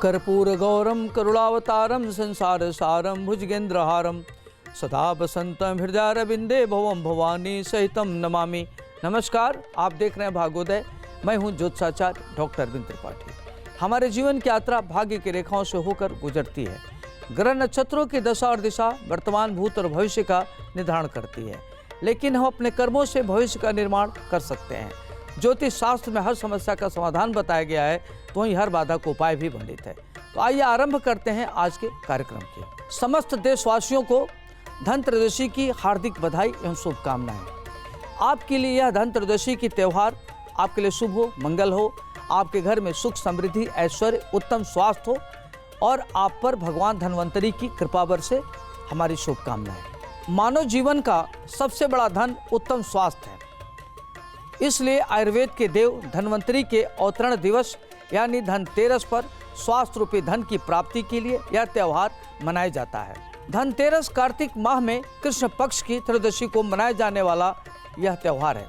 कर्पूरगौरम करुणावतारम संसार सारम भुजगेंद्रहारम सदा वसंतम हृदयारविंदे भवम भवानी सहितम नमामि। नमस्कार, आप देख रहे हैं भाग्योदय। मैं हूं ज्योतिषाचार्य डॉक्टर अरविंद त्रिपाठी। हमारे जीवन की यात्रा भाग्य की रेखाओं से होकर गुजरती है। ग्रह नक्षत्रों की दशा और दिशा वर्तमान, भूत और भविष्य का निर्धारण करती है, लेकिन हम अपने कर्मों से भविष्य का निर्माण कर सकते हैं। ज्योतिष शास्त्र में हर समस्या का समाधान बताया गया है, तो वहीं हर बाधा का उपाय भी वर्णित है। तो आइए आरंभ करते हैं आज के कार्यक्रम के। समस्त देशवासियों को धनत्रयोदशी की हार्दिक बधाई एवं शुभकामनाएं। आपके लिए यह धनत्रयोदशी की त्यौहार आपके लिए शुभ हो, मंगल हो, आपके घर में सुख समृद्धि ऐश्वर्य उत्तम स्वास्थ्य हो और आप पर भगवान धन्वंतरी की कृपा बरसे, हमारी शुभकामनाएं। मानव जीवन का सबसे बड़ा धन उत्तम स्वास्थ्य है, इसलिए आयुर्वेद के देव धन्वंतरी के अवतरण दिवस यानी धनतेरस पर स्वास्थ्य रूपी धन की प्राप्ति के लिए यह त्यौहार मनाया जाता है। धनतेरस कार्तिक माह में कृष्ण पक्ष की त्रयोदशी को मनाया जाने वाला यह त्यौहार है।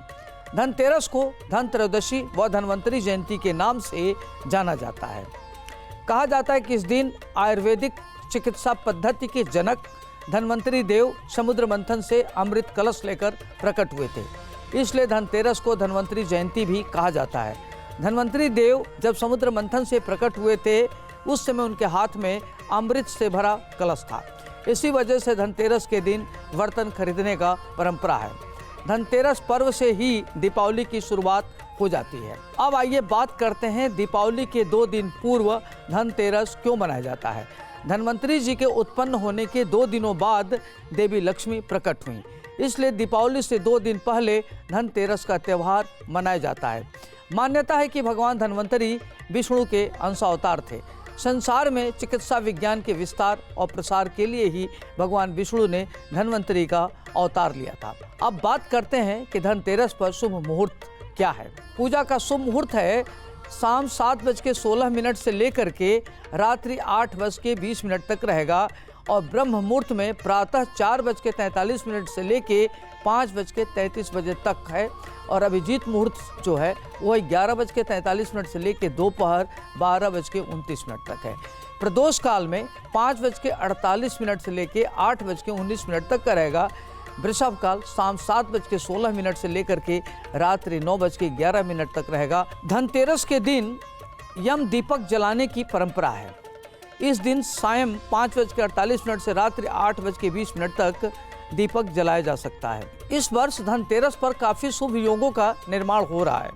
धनतेरस को धन त्रयोदशी व धन्वंतरी जयंती के नाम से जाना जाता है। कहा जाता है कि इस दिन आयुर्वेदिक चिकित्सा पद्धति के जनक धन्वंतरी देव समुद्र मंथन से अमृत कलश लेकर प्रकट हुए थे, इसलिए धनतेरस को धन्वंतरी जयंती भी कहा जाता है। धन्वंतरी देव जब समुद्र मंथन से प्रकट हुए थे, उस समय उनके हाथ में अमृत से भरा कलश था। इसी वजह से धनतेरस के दिन बर्तन खरीदने का परंपरा है। धनतेरस पर्व से ही दीपावली की शुरुआत हो जाती है। अब आइए बात करते हैं दीपावली के 2 दिन पूर्व धनतेरस क्यों मनाया जाता है। धन्वंतरी जी के उत्पन्न होने के 2 दिनों बाद देवी लक्ष्मी प्रकट हुई, इसलिए दीपावली से 2 दिन पहले धनतेरस का त्यौहार मनाया जाता है। मान्यता है कि भगवान धन्वंतरी विष्णु के अंशावतार थे। संसार में चिकित्सा विज्ञान के विस्तार और प्रसार के लिए ही भगवान विष्णु ने धन्वंतरी का अवतार लिया था। अब बात करते हैं कि धनतेरस पर शुभ मुहूर्त क्या है। पूजा का शुभ मुहूर्त है शाम 7:16 से लेकर के रात्रि 8:20 तक रहेगा और ब्रह्म मुहूर्त में प्रातः 4:43 से लेके 5:33 बजे तक है और अभिजीत मुहूर्त जो है वह 11:43 से लेके दोपहर 12:29 तक है। प्रदोष काल में 5:48 से लेके 8:19 तक का रहेगा। वृषभ काल शाम 7:16 से लेकर के रात्रि 9:11 तक रहेगा। धनतेरस के दिन यम दीपक जलाने की परंपरा है। इस दिन सायं 5:48 से रात्रि 8:20 तक दीपक जलाया जा सकता है। इस वर्ष धनतेरस पर काफ़ी शुभ योगों का निर्माण हो रहा है,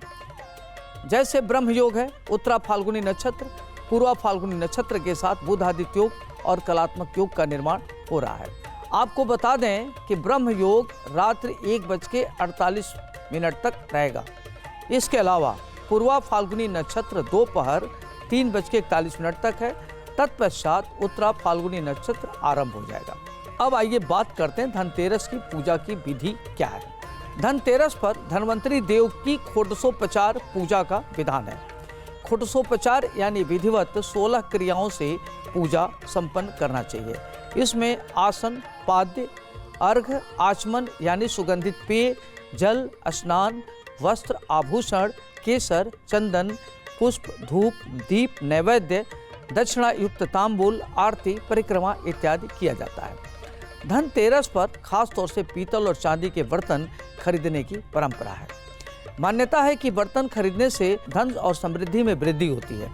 जैसे ब्रह्म योग है, उत्तरा फाल्गुनी नक्षत्र, पूर्वा फाल्गुनी नक्षत्र के साथ बुध आदित्य योग और कलात्मक योग का निर्माण हो रहा है। आपको बता दें कि ब्रह्म योग रात्रि 1:48 तक रहेगा। इसके अलावा पूर्वा फाल्गुनी नक्षत्र दोपहर 3:41 तक है। तत्पश्चात उत्तरा फाल्गुनी नक्षत्र आरंभ हो जाएगा। अब आइए बात करते हैं धनतेरस की पूजा की विधि क्या है। धनतेरस पर धन्वंतरी देव की खोटसोपचार पूजा का विधान है। खोटसोपचार यानी विधिवत 16 क्रियाओं से पूजा संपन्न करना चाहिए। इसमें आसन, पाद्य, अर्घ्य, आचमन यानी सुगंधित पेय, जल, स्नान, वस्त्र, आभूषण, केसर, चंदन, पुष्प, धूप, दीप, नैवेद्य, दक्षिणा युक्त तांबूल, आरती, परिक्रमा इत्यादि किया जाता है। धनतेरस पर खास तौर से पीतल और चांदी के बर्तन खरीदने की परंपरा है। मान्यता है कि बर्तन खरीदने से धन और समृद्धि में वृद्धि होती है।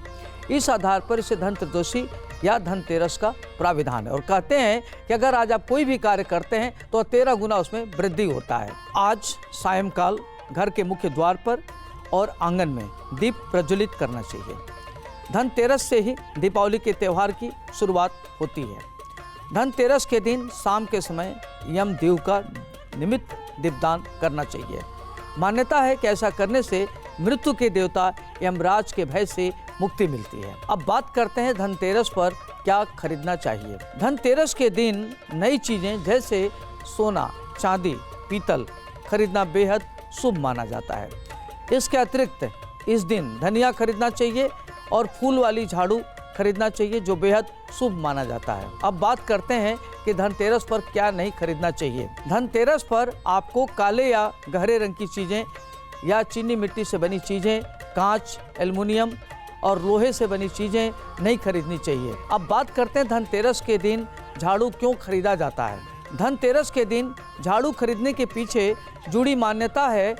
इस आधार पर इसे धन त्रयोदशी या धनतेरस का प्राविधान है और कहते हैं कि अगर आज आप कोई भी कार्य करते हैं तो 13 गुना उसमें वृद्धि होता है। आज सायंकाल घर के मुख्य द्वार पर और आंगन में दीप प्रज्वलित करना चाहिए। धनतेरस से ही दीपावली के त्यौहार की शुरुआत होती है। धनतेरस के दिन शाम के समय यमदेव का निमित्त दीपदान करना चाहिए। मान्यता है कि ऐसा करने से मृत्यु के देवता यमराज के भय से मुक्ति मिलती है। अब बात करते हैं धनतेरस पर क्या खरीदना चाहिए। धनतेरस के दिन नई चीजें जैसे सोना, चांदी, पीतल खरीदना बेहद शुभ माना जाता है। इसके अतिरिक्त इस दिन धनिया खरीदना चाहिए और फूल वाली झाड़ू खरीदना चाहिए, जो बेहद शुभ माना जाता है। अब बात करते हैं कि धनतेरस पर क्या नहीं खरीदना चाहिए। धनतेरस पर आपको काले या गहरे रंग की चीज़ें या चीनी मिट्टी से बनी चीज़ें, कांच, एल्युमिनियम और लोहे से बनी चीज़ें नहीं खरीदनी चाहिए। अब बात करते हैं धनतेरस के दिन झाड़ू क्यों खरीदा जाता है। धनतेरस के दिन झाड़ू खरीदने के पीछे जुड़ी मान्यता है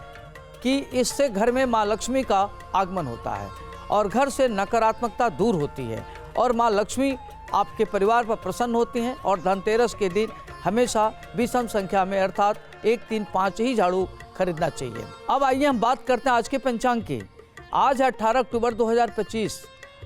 कि इससे घर में माँ लक्ष्मी का आगमन होता है और घर से नकारात्मकता दूर होती है और माँ लक्ष्मी आपके परिवार पर प्रसन्न होती हैं। और धनतेरस के दिन हमेशा विषम संख्या में अर्थात 1, 3, 5 ही झाड़ू खरीदना चाहिए। अब आइए हम बात करते हैं आज के पंचांग की। आज है 18 अक्टूबर 2025,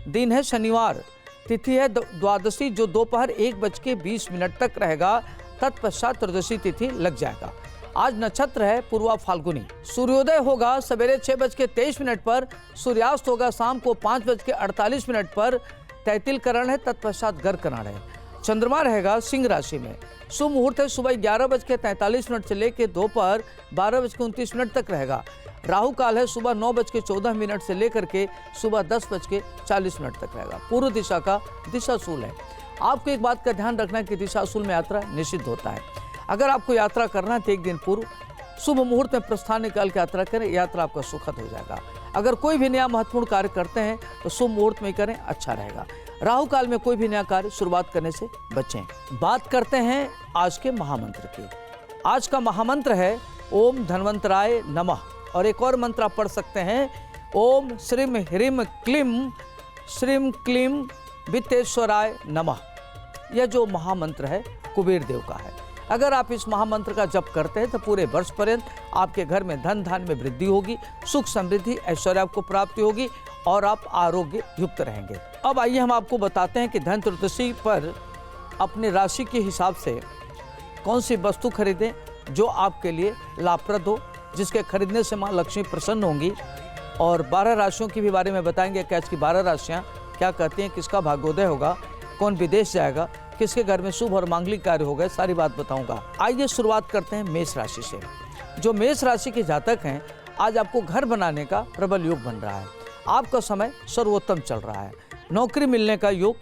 दिन है शनिवार, तिथि है द्वादशी जो दोपहर 1:20 तक रहेगा, तत्पश्चात त्रयोदशी तिथि लग जाएगा। आज नक्षत्र है पूर्वा फाल्गुनी। सूर्योदय होगा सवेरे 6:23 पर, सूर्यास्त होगा शाम को 5:48 पर, तैतिल करण है, तत्पश्चात गर्क करण है। चंद्रमा रहेगा सिंह राशि में। शुभ मुहूर्त है सुबह 11:43 से लेकर दोपहर 12:29 तक रहेगा। राहु काल है सुबह 9:14 से लेकर के सुबह 10:40 तक रहेगा। पूर्व दिशा का दिशाशूल है। आपको एक बात का ध्यान रखना है कि दिशाशूल में यात्रा निषिद्ध होता है। अगर आपको यात्रा करना है तो एक दिन पूर्व शुभ मुहूर्त में प्रस्थान निकाल के यात्रा करें, यात्रा आपका सुखद हो जाएगा। अगर कोई भी नया महत्वपूर्ण कार्य करते हैं तो शुभ मुहूर्त में करें, अच्छा रहेगा। राहु काल में कोई भी नया कार्य शुरुआत करने से बचें। बात करते हैं आज के महामंत्र की। आज का महामंत्र है ओम धन्वंतराय नमः। और एक और मंत्र आप पढ़ सकते हैं ओम श्रीम ह्रीम क्लीम श्रीम क्लीम वित्तेश्वराय नमः। यह जो महामंत्र है कुबेर देव का है। अगर आप इस महामंत्र का जप करते हैं तो पूरे वर्ष पर्यंत आपके घर में धन धान्य में वृद्धि होगी, सुख समृद्धि ऐश्वर्य आपको प्राप्ति होगी और आप आरोग्य युक्त रहेंगे। अब आइए हम आपको बताते हैं कि धन त्रयोदशी पर अपने राशि के हिसाब से कौन सी वस्तु खरीदें जो आपके लिए लाभप्रद हो, जिसके खरीदने से माँ लक्ष्मी प्रसन्न होंगी। और 12 राशियों के भी बारे में बताएंगे कि आज की 12 राशियाँ क्या कहती हैं, किसका भाग्योदय होगा, कौन विदेश जाएगा, किसके घर में शुभ और मांगलिक कार्य हो गए, सारी बात बताऊंगा। आइए शुरुआत करते हैं मेष राशि से। जो मेष राशि के जातक हैं, आज आपको घर बनाने का प्रबल योग बन रहा है। आपका समय सर्वोत्तम चल रहा है। नौकरी मिलने का योग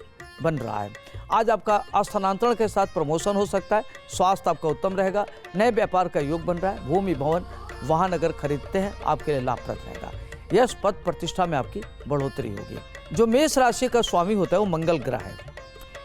बन रहा है। आज आपका स्थानांतरण के साथ प्रमोशन हो सकता है। स्वास्थ्य आपका उत्तम रहेगा। नए व्यापार का योग बन रहा है। भूमि भवन वाहन अगर खरीदते हैं आपके लिए लाभप्रद रहेगा। यश पद प्रतिष्ठा में आपकी बढ़ोतरी होगी। जो मेष राशि का स्वामी होता है वो मंगल ग्रह है,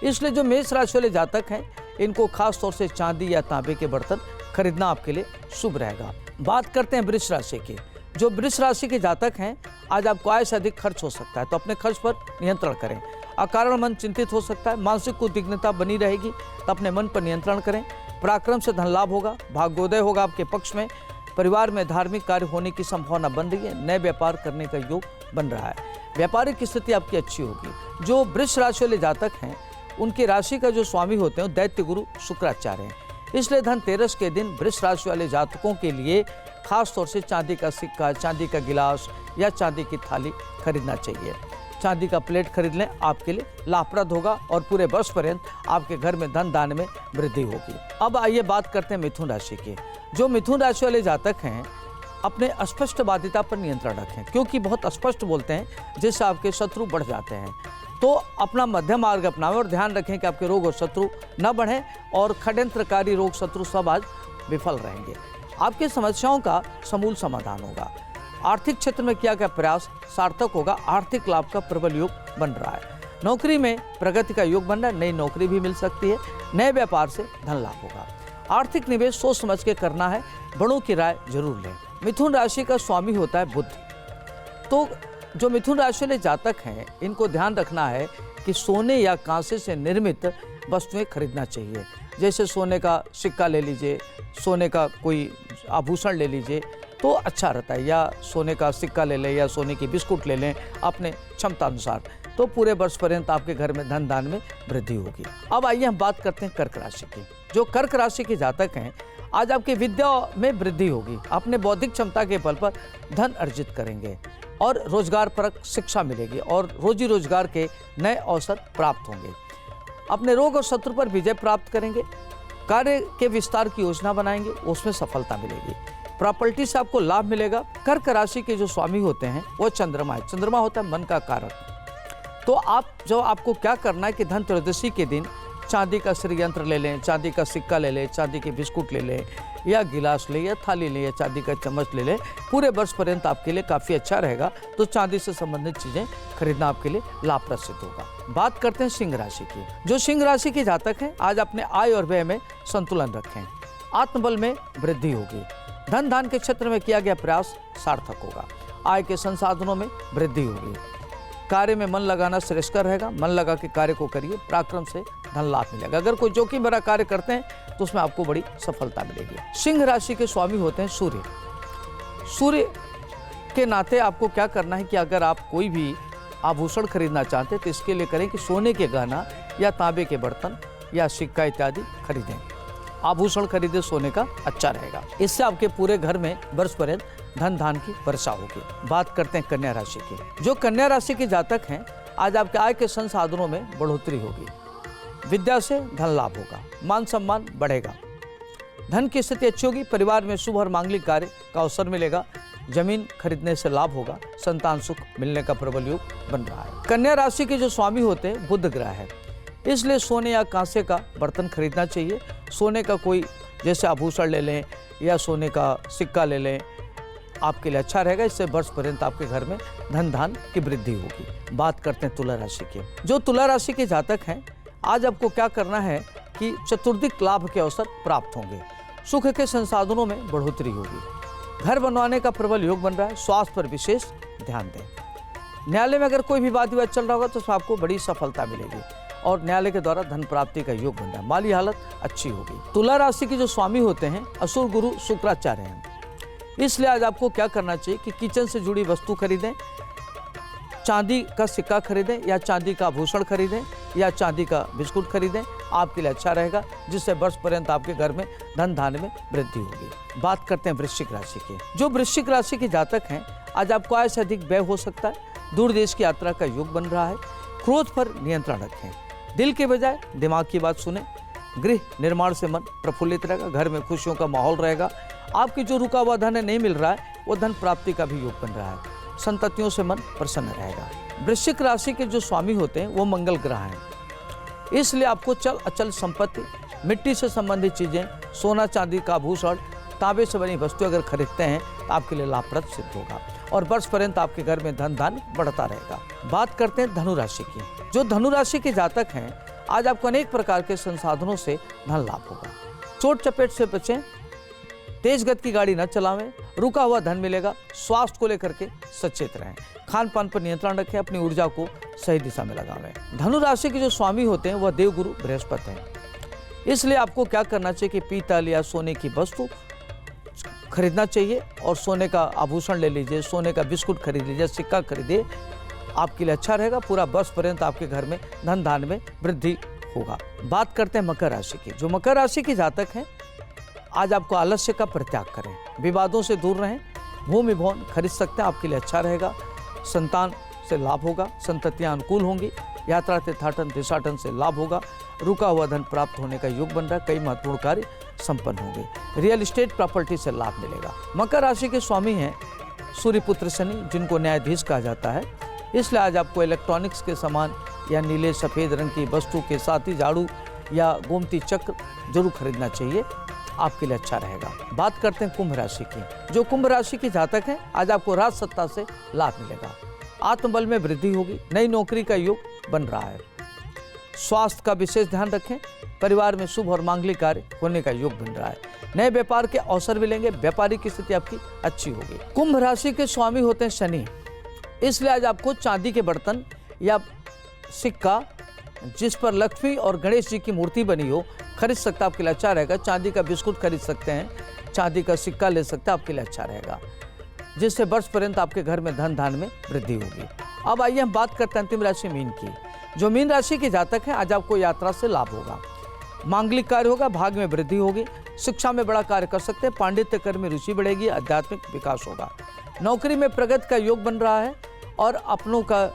इसलिए जो मेष राशि वाले जातक हैं इनको खास तौर से चांदी या तांबे के बर्तन खरीदना आपके लिए शुभ रहेगा। बात करते हैं वृष राशि की। जो वृष राशि के जातक हैं, आज आपको आय से अधिक खर्च हो सकता है, तो अपने खर्च पर नियंत्रण करें। अकारण मन चिंतित हो सकता है, मानसिक उद्विग्नता बनी रहेगी, तो अपने मन पर नियंत्रण करें। पराक्रम से धन लाभ होगा, भाग्योदय होगा आपके पक्ष में। परिवार में धार्मिक कार्य होने की संभावना बन रही है। नए व्यापार करने का योग बन रहा है। व्यापारिक स्थिति आपकी अच्छी होगी। जो वृष राशि वाले जातक हैं उनकी राशि का जो स्वामी होते हैं दैत्य गुरु शुक्राचार्य हैं, इसलिए धनतेरस के दिन वृष राशि वाले जातकों के लिए खास तौर से चांदी का सिक्का, चांदी का गिलास या चांदी की थाली खरीदना चाहिए। चांदी का प्लेट खरीद लें, आपके लिए लाभप्रद होगा और पूरे वर्ष पर्यंत आपके घर में धन दान में वृद्धि होगी। अब आइए बात करते हैं मिथुन राशि की। जो मिथुन राशि वाले जातक हैं अपने अस्पष्टवादिता पर नियंत्रण रखें, क्योंकि बहुत स्पष्ट बोलते हैं जिससे आपके शत्रु बढ़ जाते हैं। तो अपना मध्यम मार्ग अपनाएं और ध्यान रखें कि आपके रोग और शत्रु न बढ़ें और षड्यंत्रकारी रोग शत्रु सब आज विफल रहेंगे। आपकी समस्याओं का समूल समाधान होगा। आर्थिक क्षेत्र में किया गया प्रयास सार्थक होगा। आर्थिक लाभ का प्रबल योग बन रहा है। नौकरी में प्रगति का योग बन रहा है। नई नौकरी भी मिल सकती है। नए व्यापार से धन लाभ होगा। आर्थिक निवेश सोच समझ के करना है। बड़ों की राय जरूर लें। मिथुन राशि का स्वामी होता है बुध। तो जो मिथुन राशि वाले जातक हैं इनको ध्यान रखना है कि सोने या कांसे से निर्मित वस्तुएं खरीदना चाहिए। जैसे सोने का सिक्का ले लीजिए, सोने का कोई आभूषण ले लीजिए तो अच्छा रहता है, या सोने का सिक्का ले लें या सोने की बिस्कुट ले लें अपने क्षमता अनुसार, तो पूरे वर्ष पर्यंत आपके घर में धन दान में वृद्धि होगी। अब आइए हम बात करते हैं कर्क राशि की। जो कर्क राशि के जातक हैं आज आपकी विद्या में वृद्धि होगी। अपने बौद्धिक क्षमता के बल पर धन अर्जित करेंगे और रोजगार परक शिक्षा मिलेगी और रोजी रोजगार के नए अवसर प्राप्त होंगे। अपने रोग और शत्रु पर विजय प्राप्त करेंगे। कार्य के विस्तार की योजना बनाएंगे, उसमें सफलता मिलेगी। प्रॉपर्टी से आपको लाभ मिलेगा। कर्क राशि के जो स्वामी होते हैं वो चंद्रमा है। चंद्रमा होता है मन का कारक। तो आपको क्या करना है कि धन त्रयोदशी के दिन चांदी का श्रीयंत्र ले लें, चांदी का सिक्का ले लें, चांदी के बिस्कुट ले लें, या गिलास ले, या थाली ले, या चांदी का चम्मच ले लें, पूरे वर्ष पर्यंत आपके लिए काफ़ी अच्छा रहेगा। तो चांदी से संबंधित चीज़ें खरीदना आपके लिए लाभप्रद सिद्ध होगा। बात करते हैं सिंह राशि की। जो सिंह राशि के जातक हैं, आज अपने आय और व्यय में संतुलन रखें। आत्मबल में वृद्धि होगी। धन धान के क्षेत्र में किया गया प्रयास सार्थक होगा। आय के संसाधनों में वृद्धि होगी। कार्य में मन लगाना श्रेयस्कर रहेगा। मन लगा के कार्य को करिए, पराक्रम से धन लाभ मिलेगा। अगर कोई जोखिम भरा कार्य करते हैं तो उसमें आपको बड़ी सफलता मिलेगी। सिंह राशि के स्वामी होते हैं सूर्य। सूर्य के नाते आपको क्या करना है कि अगर आप कोई भी आभूषण खरीदना चाहते हैं तो इसके लिए करें कि सोने के गहना या तांबे के बर्तन या सिक्का इत्यादि खरीदें। आभूषण खरीदे सोने का अच्छा रहेगा। इससे आपके पूरे घर में वर्ष पर्यंत धन धान की वर्षा होगी। बात करते हैं कन्या राशि की। जो कन्या राशि के जातक हैं, आज आपके आय के संसाधनों में बढ़ोतरी होगी। विद्या से धन लाभ होगा। मान सम्मान बढ़ेगा। धन की स्थिति अच्छी होगी। परिवार में शुभ और मांगलिक कार्य का अवसर मिलेगा। जमीन खरीदने से लाभ होगा। संतान सुख मिलने का प्रबल योग बन रहा है। कन्या राशि के जो स्वामी होते हैं बुध ग्रह है, इसलिए सोने या कांसे का बर्तन खरीदना चाहिए। सोने का कोई जैसे आभूषण ले लें या सोने का सिक्का ले लें, आपके लिए अच्छा रहेगा। इससे वर्ष पर्यंत आपके घर में धन धान की वृद्धि होगी। बात करते हैं तुला राशि की। जो तुला राशि के जातक हैं, आज आपको क्या करना है कि चतुर्दिक लाभ के अवसर प्राप्त होंगे। सुख के संसाधनों में बढ़ोतरी होगी। घर बनवाने का प्रबल योग बन रहा है। स्वास्थ्य पर विशेष ध्यान दें। न्यायालय में अगर कोई भी वाद विवाद चल रहा होगा तो आपको बड़ी सफलता मिलेगी और न्यायालय के द्वारा धन प्राप्ति का योग बन रहा है। माली हालत अच्छी होगी। तुला राशि के जो स्वामी होते हैं असुर गुरु शुक्राचार्य हैं, इसलिए आज आपको क्या करना चाहिए कि किचन से जुड़ी वस्तु खरीदें, चांदी का सिक्का खरीदें या चांदी का आभूषण खरीदें या चांदी का बिस्कुट खरीदें। आपके लिए अच्छा रहेगा, जिससे वर्ष पर्यंत आपके घर में धन धान में वृद्धि होगी। बात करते हैं वृश्चिक राशि की। जो वृश्चिक राशि के जातक हैं, आज आपको आय से अधिक व्यय हो सकता है। दूर देश की यात्रा का योग बन रहा है। क्रोध पर नियंत्रण रखें। दिल के बजाय दिमाग की बात सुने। गृह निर्माण से मन प्रफुल्लित रहेगा। घर में खुशियों का माहौल रहेगा। आपकी जो रुका हुआ धन नहीं मिल रहा है, वो धन प्राप्ति का भी योग बन रहा है। संततियों से मन प्रसन्न रहेगा। वृश्चिक राशि के जो स्वामी होते हैं वो मंगल ग्रह हैं, इसलिए आपको चल अचल संपत्ति, मिट्टी से संबंधित चीजें, सोना चांदी का आभूषण, तांबे से बनी वस्तु अगर खरीदते हैं तो आपके लिए लाभप्रद सिद्ध होगा और वर्ष पर्यंत आपके घर में धन धान बढ़ता रहेगा। बात करते हैं धनु राशि की। जो धनु राशि के जातक हैं, आज आपको अनेक प्रकार के संसाधनों से धन लाभ होगा। चोट चपेट से बचें। तेज गति की गाड़ी न चलावें। रुका हुआ धन मिलेगा। स्वास्थ्य को लेकर के सचेत रहें। खान पान पर नियंत्रण रखें। अपनी ऊर्जा को सही दिशा में लगावें। धनु राशि के जो स्वामी होते हैं वह देवगुरु बृहस्पति हैं, इसलिए आपको क्या करना चाहिए कि पीतल या सोने की वस्तु खरीदना चाहिए और सोने का आभूषण ले लीजिए, सोने का बिस्कुट खरीद लीजिए, सिक्का खरीदिए। आपके लिए अच्छा रहेगा। पूरा वर्ष पर्यंत आपके घर में धन धान में वृद्धि होगा। बात करते हैं मकर राशि की। जो मकर राशि के जातक हैं, आज आपको आलस्य का परित्याग करें। विवादों से दूर रहें। भूमि भवन खरीद सकते हैं, आपके लिए अच्छा रहेगा। संतान से लाभ होगा। संततियां अनुकूल होंगी। यात्रा तीर्थाटन देशाटन से लाभ होगा। रुका हुआ धन प्राप्त होने का योग बन रहा है। कई महत्वपूर्ण कार्य संपन्न होंगे। रियल एस्टेट प्रॉपर्टी से लाभ मिलेगा। मकर राशि के स्वामी हैं सूर्यपुत्र शनि, जिनको न्यायाधीश कहा जाता है, इसलिए आज आपको इलेक्ट्रॉनिक्स के सामान या नीले सफ़ेद रंग की वस्तु के साथ ही झाड़ू या गोमती चक्र जरूर खरीदना चाहिए। आपके लिए अच्छा रहेगा। बात करते हैं कुंभ राशि की। जो कुंभ राशि के जातक हैं, आज आपको राज सत्ता से लाभ मिलेगा। आत्मबल में वृद्धि होगी। नई नौकरी का योग बन रहा है। स्वास्थ्य का विशेष ध्यान रखें। परिवार में शुभ और मांगलिक कार्य होने का योग बन रहा है। नए व्यापार के अवसर मिलेंगे। व्यापारी की स्थिति आपकी अच्छी होगी। कुंभ राशि के स्वामी होते हैं शनि, इसलिए आज आपको चांदी के बर्तन या सिक्का जिस पर लक्ष्मी और गणेश जी की मूर्ति बनी हो खरीद सकते हैं। आपके लिए अच्छा रहेगा। चांदी का बिस्कुट खरीद सकते हैं। चांदी का सिक्का ले सकते हैं। आपके लिए अच्छा रहेगा, जिससे वर्ष पर्यंत आपके घर में धन धान में वृद्धि होगी। अब आइए हम बात करते हैं अंतिम राशि मीन की। जो मीन राशि के जातक हैं, आज आपको यात्रा से लाभ होगा। मांगलिक कार्य होगा। भाग में वृद्धि होगी। शिक्षा में बड़ा कार्य कर सकते हैं। पांडित्य कर्म में रुचि बढ़ेगी। आध्यात्मिक विकास होगा। नौकरी में प्रगति का योग बन रहा है और अपनों का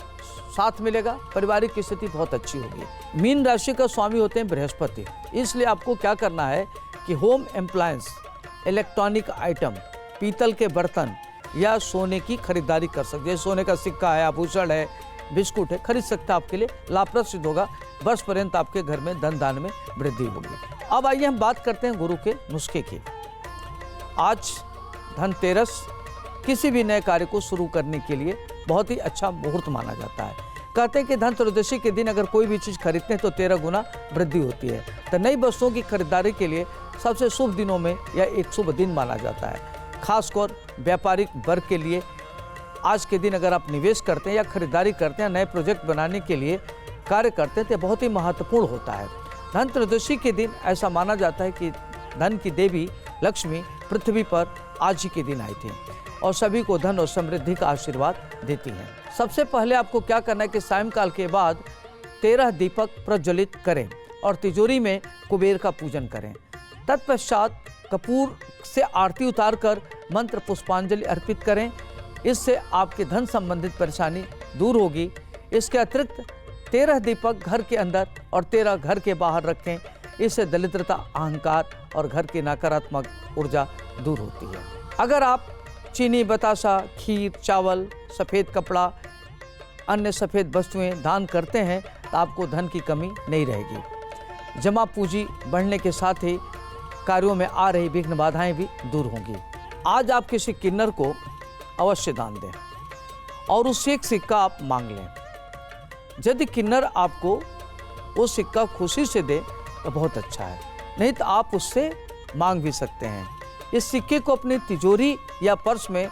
साथ मिलेगा। पारिवारिक की स्थिति बहुत अच्छी होगी। मीन राशि का स्वामी होते हैं बृहस्पति, इसलिए आपको क्या करना है कि होम एप्लायंस, इलेक्ट्रॉनिक आइटम, पीतल के बर्तन या सोने की खरीदारी कर सकते हैं। सोने का सिक्का है, आभूषण है बिस्कुट है, खरीद सकते हैं, आपके लिए लाभप्रद सिद्ध होगा। वर्ष पर्यंत आपके घर में धन दान में वृद्धि होगी। अब आइए हम बात करते हैं गुरु के नुस्खे की। आज धनतेरस किसी भी नए कार्य को शुरू करने के लिए बहुत ही अच्छा मुहूर्त माना जाता है। कहते हैं कि धनत्रयोदशी के दिन अगर कोई भी चीज़ खरीदते हैं तो 13 गुना वृद्धि होती है। तो नई वस्तुओं की खरीदारी के लिए सबसे शुभ दिनों में यह एक शुभ दिन माना जाता है। खासकर व्यापारिक वर्ग के लिए आज के दिन अगर आप निवेश करते हैं या खरीदारी करते हैं, नए प्रोजेक्ट बनाने के लिए कार्य करते हैं तो बहुत ही महत्वपूर्ण होता है। धनत्रयोदशी के दिन ऐसा माना जाता है कि धन की देवी लक्ष्मी पृथ्वी पर आज ही के दिन आई थी और सभी को धन और समृद्धि का आशीर्वाद देती हैं। सबसे पहले आपको क्या करना है कि सायंकाल के बाद 13 दीपक प्रज्वलित करें और तिजोरी में कुबेर का पूजन करें। तत्पश्चात कपूर से आरती उतारकर मंत्र पुष्पांजलि अर्पित करें। इससे आपके धन संबंधित परेशानी दूर होगी। इसके अतिरिक्त 13 दीपक घर के अंदर और 13 घर के बाहर रखें। इससे दरिद्रता, अहंकार और घर की नकारात्मक ऊर्जा दूर होती है। अगर आप चीनी, बतासा, खीर, चावल, सफ़ेद कपड़ा, अन्य सफ़ेद वस्तुएं दान करते हैं तो आपको धन की कमी नहीं रहेगी। जमा पूंजी बढ़ने के साथ ही कार्यों में आ रही विघ्न बाधाएं भी दूर होंगी। आज आप किसी किन्नर को अवश्य दान दें और उससे एक सिक्का आप मांग लें। यदि किन्नर आपको वो सिक्का खुशी से दे तो बहुत अच्छा है, नहीं तो आप उससे मांग भी सकते हैं। इस सिक्के को अपनी तिजोरी या पर्स में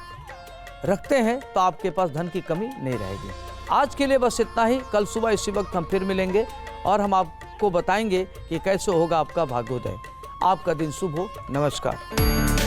रखते हैं तो आपके पास धन की कमी नहीं रहेगी। आज के लिए बस इतना ही। कल सुबह इसी वक्त हम फिर मिलेंगे और हम आपको बताएंगे कि कैसे होगा आपका भाग्योदय। आपका दिन शुभ हो। नमस्कार।